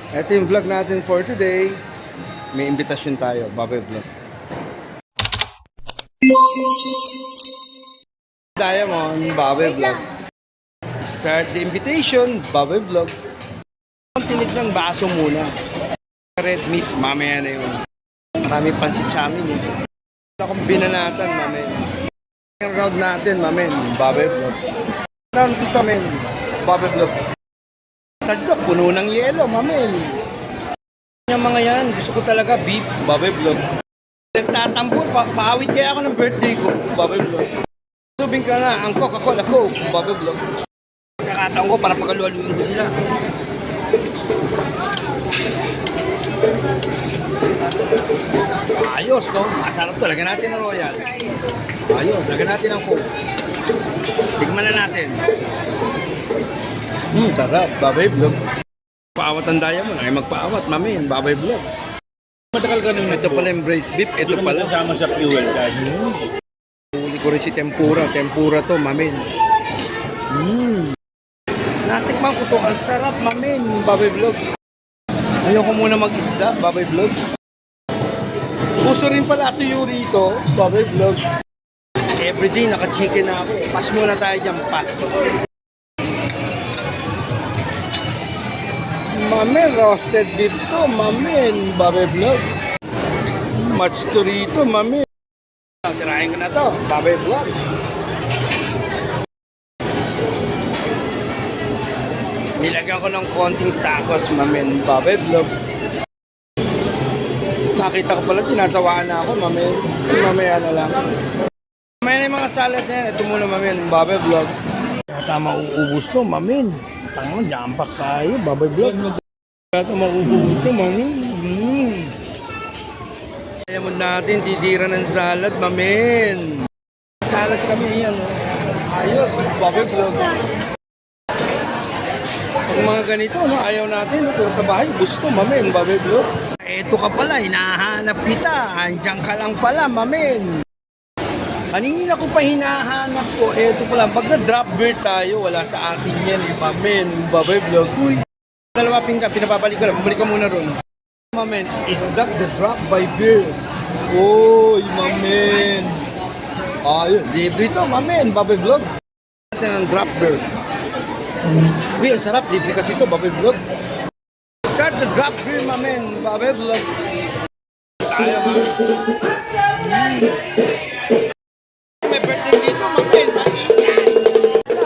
Ito yung vlog natin for today. May imbitasyon tayo, Babay Vlog. Diamond, Babay Vlog. Start the invitation, Babay Vlog. Ang tinig ng baso muna. Red meat, mamaya na yun. Maraming pansit sa amin eh. Akong binanatan, mamaya. Yung round natin, mamaya, Babay Vlog. Round dito, men, Babay Vlog. Sadok, puno ng yelo, mamaya. Yung mga yan, gusto ko talaga beef, Babay Vlog. Nagtatambol, paawit kaya ako ng birthday ko, Babay Vlog. Tubing ka na, ang Coca-Cola Coke, Babay Vlog. Nakataon ko para pagalualuin ko sila. Ayos, no? Masarap to. Lagyan natin ng royal. Ayos, lagyan natin ng Coke. Tigman na natin. Sarap, Babay Vlog. Paawat ang Diamond, ay magpaawat, mamin, Babay Vlog. Matagal ka nung Ito pala yung braised beef, ito pala. Sama sa fuel card. Huli ko rin si tempura. Tempura to, mamin. Natikman ko to. Ang sarap, mamin. Babay Vlog. Ayoko muna mag-isda, Babay Vlog. Puso rin pala tuyo rito, Babay Vlog. Everyday, naka-chicken na ako. Pass muna tayo dyan, pass. Mamin, roasted beef to, mamin. Babay Vlog. Match to rito, mamin. Tirahin ko na to, Babay Vlog. Nilagyan ko ng konting tacos, mamin, Babay Vlog. Nakita ko pala, tinatawaan na ako, mamin. Mamaya na lang. Mamaya na yung mga salad na yan. Ito muna, mamin, Babay Vlog. Kaya mauubos to, mamin. Tangan, jumpak tayo, Babay Vlog. Kaya mauubos to, mamin. Kaya mo natin, titira ng salad, mamin. Salad kami, yan. Ayos, Babay Vlog. Kung mga ganito, no, ayaw natin, no, pero sa bahay, gusto, mamin, Babay Vlog. Eto ka pala, hinahanap kita. Andiyan ka lang pala, mamin. Kanina ko pa hinahanap ko. Eto pala, pag na-drop beer tayo, wala sa atin yan, mamin, Babay Vlog. Uy, dalawa pinapabalik ko lang, bumalik ka muna ron. Mamin, is that the drop by beer? Uy, mamin. Ayun, libre to, mamin, Babay Vlog. Natin ang drop beer. Uy, ang sarap, libre kasi ito, Babay Vlog. Start the drop beer, mamin, Babay Vlog. Tayo, mamin. May birthday dito, mamin.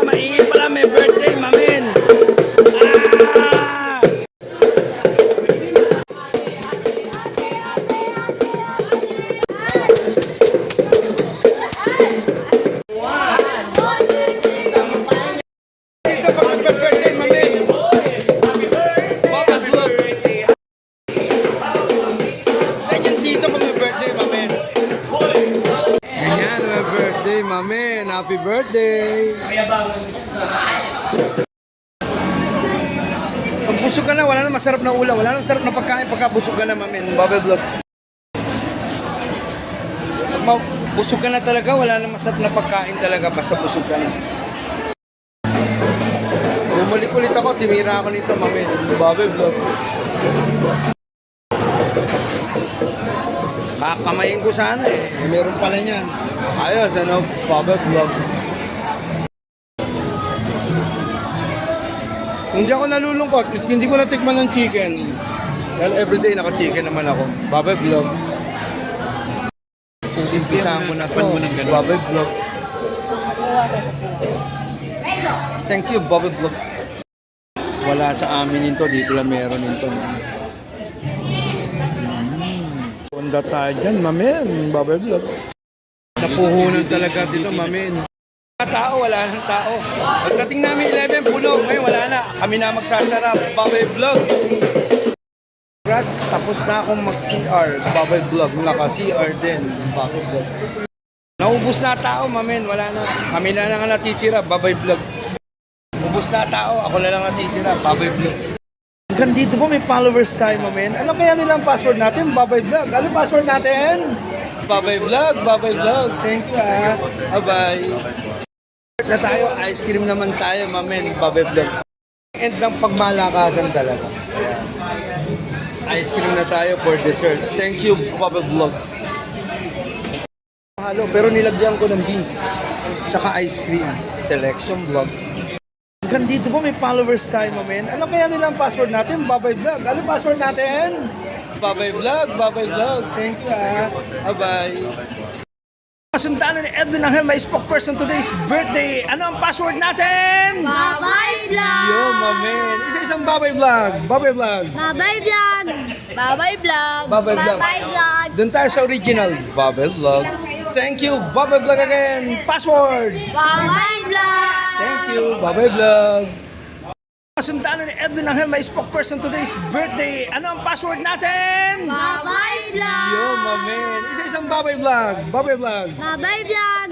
Maingay pala, may birthday, mamin. Mamin, happy birthday! Pag busog ka na, wala na masarap na ulam, wala na masarap na pagkain pagka busog ka na, mamin. Babay Vlog. Pag busog ka na talaga, wala na masarap na pagkain talaga basta busog ka na. Bumalik ulit ako, timira ako nito, mamin. Babay Vlog. Kakamayin ko sana eh. Meron pala niyan. Ayos, ano? Babay Vlog. Hindi ako nalulungkot. Hindi ko natikman ng chicken. Dahil everyday naka-chicken naman ako. Babay Vlog. Simpisahan ko na ito. Babay Vlog. Thank you, Babay Vlog. Wala sa amin nito. Dito lang meron nito. Punta tayo dyan, mamin. Babay Vlog. Napuhunan talaga dito, mamin. Tao, wala nang tao. Pagdating namin 11, puno. Ngayon, wala na. Kami na magsasarap. Babay Vlog. Congrats, tapos na akong mag-CR. Babay Vlog. Naka-CR din. Babay Vlog. Naubos na tao, mamin. Wala na. Kami na lang natitira. Babay Vlog. Ubos na tao. Ako na lang natitira. Babay Vlog. Hanggang dito po may followers tayo, mamin. Ano kaya nilang password natin? Babay Vlog. Ano password natin? Babay Vlog. Babay Vlog. Thank you, ah. Bye-bye. Na tayo, ice cream naman tayo, mamin. Babay Vlog. End ng pagmalakasan talaga. Ice cream na tayo for dessert. Thank you, Papa Vlog. Halo, pero nilagyan ko ng beans. Tsaka ice cream. Selection Vlog. Hanggang dito po may followers tayo, mamen. Ano kaya nilang password natin? Babay Vlog. Ano password natin? Babay Vlog, Babay Vlog. Thank you, Bye-bye. Kasuntaan ni Edwin Angel, may spokesperson today's birthday. Ano ang password natin? Babay Vlog! Yo, mamen. Isa-isang Babay Vlog. Babay Vlog. Babay Vlog! Babay Vlog! Babay Vlog. Babay Vlog! Doon tayo sa original. Babay Vlog. Thank you, Babay Vlog again. Password. Babay Vlog! Thank you, Babay Vlog. Kasuntaan ni Edwin Angel, may spokesperson today's birthday. Ano ang password natin? Babay Vlog! Yo, mamen. Isa-isang Babay Vlog. Babay Vlog. Babay Vlog!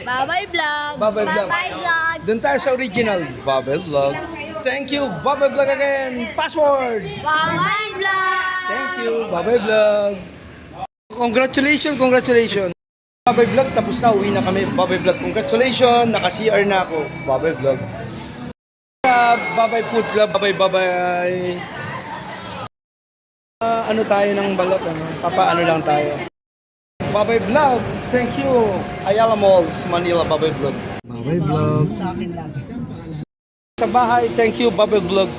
Babay Vlog! Babay Vlog. Babay Vlog! Doon tayo sa original. Babay Vlog. Thank you, Babay Vlog again. Password. Babay Vlog! Thank you, Babay Vlog. Congratulations. Babay Vlog, tapos na, uwi na kami. Babay Vlog, congratulations. Naka-CR na ako. Babay Vlog. Babay Food Club, babay. Ano tayo ng balot, ano? Papaano lang tayo. Babay Vlog, thank you. Ayala Malls, Manila, Babay Vlog. Babay Vlog. Sa bahay, thank you, Babay Vlog.